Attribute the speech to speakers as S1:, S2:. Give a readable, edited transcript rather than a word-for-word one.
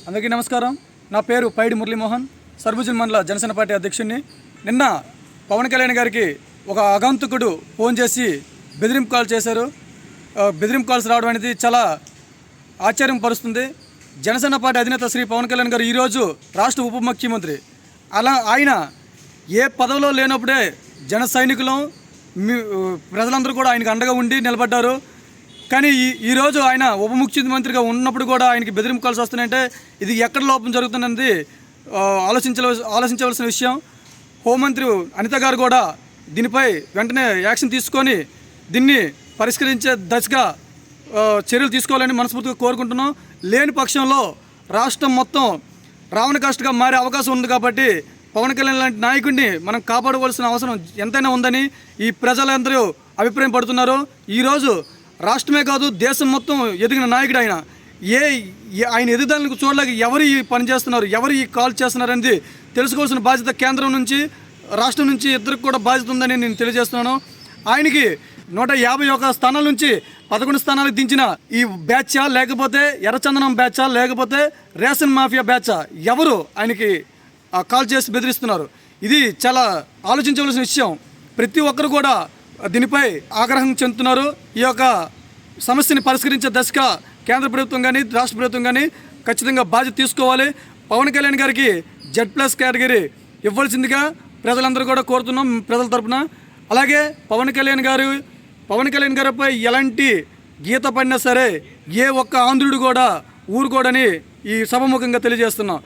S1: అందరికీ నమస్కారం. నా పేరు పైడి మురళీమోహన్, సర్బుజల్ మండల జనసేన పార్టీ అధ్యక్షుడిని. నిన్న పవన్ కళ్యాణ్ గారికి ఒక ఆగంతుకుడు ఫోన్ చేసి బెదిరింపు కాల్ చేశారు. బెదిరింపు కాల్స్ రావడం అనేది చాలా ఆశ్చర్యం పరుస్తుంది. జనసేన పార్టీ అధినేత శ్రీ పవన్ కళ్యాణ్ గారు ఈరోజు రాష్ట్ర ఉప ముఖ్యమంత్రి. ఆయన ఏ పదవిలో లేనప్పుడే జన సైనికులం ప్రజలందరూ కూడా ఆయనకు అండగా ఉండి నిలబడ్డారు. కానీ ఈరోజు ఆయన ఉప ముఖ్యమంత్రిగా ఉన్నప్పుడు కూడా ఆయనకి బెదిరింపు కాల్స్ వస్తున్నాయంటే ఇది ఎక్కడ లోపం జరుగుతుందన్నది ఆలోచించవలసిన విషయం. హోంమంత్రి అనిత గారు కూడా దీనిపై వెంటనే యాక్షన్ తీసుకొని దీన్ని పరిష్కరించే దశగా చర్యలు తీసుకోవాలని మనస్ఫూర్తిగా కోరుకుంటున్నాం. లేని పక్షంలో రాష్ట్రం మొత్తం రావణ కాస్ట్గా మారే అవకాశం ఉంది. కాబట్టి పవన్ కళ్యాణ్ లాంటి నాయకుడిని మనం కాపాడవలసిన అవసరం ఎంతైనా ఉందని ఈ ప్రజలందరూ అభిప్రాయం పడుతున్నారు. ఈరోజు రాష్ట్రమే కాదు దేశం మొత్తం ఎదిగిన నాయకుడు ఆయన. ఆయన ఎదుగుదలకు చూడలేక ఎవరు ఈ పని చేస్తున్నారు, ఎవరు ఈ కాల్ చేస్తున్నారు అనేది తెలుసుకోవాల్సిన బాధ్యత కేంద్రం నుంచి రాష్ట్రం నుంచి ఇద్దరికి కూడా బాధ్యత ఉందని నేను తెలియజేస్తున్నాను. ఆయనకి 151 స్థానాల నుంచి 11 స్థానాలకు దించిన ఈ బ్యాచా లేకపోతే ఎర్రచందనం బ్యాచా లేకపోతే రేషన్ మాఫియా బ్యాచా ఎవరు ఆయనకి కాల్ చేసి బెదిరిస్తున్నారు? ఇది చాలా ఆలోచించవలసిన విషయం. ప్రతి ఒక్కరు కూడా దీనిపై ఆగ్రహం చెందుతున్నారు. ఈ యొక్క సమస్యని పరిష్కరించే దశగా కేంద్ర ప్రభుత్వం కానీ రాష్ట్ర ప్రభుత్వం కానీ ఖచ్చితంగా బాధ్యత తీసుకోవాలి. పవన్ కళ్యాణ్ గారికి Z+ కేటగిరీ ఇవ్వాల్సిందిగా ప్రజలందరూ కూడా కోరుతున్నాం ప్రజల తరపున. అలాగే పవన్ కళ్యాణ్ గారిపై ఎలాంటి గీత పడినా సరే ఏ ఒక్క ఆంధ్రుడు కూడా ఊరుకోడని ఈ సభముఖంగా తెలియజేస్తున్నాం.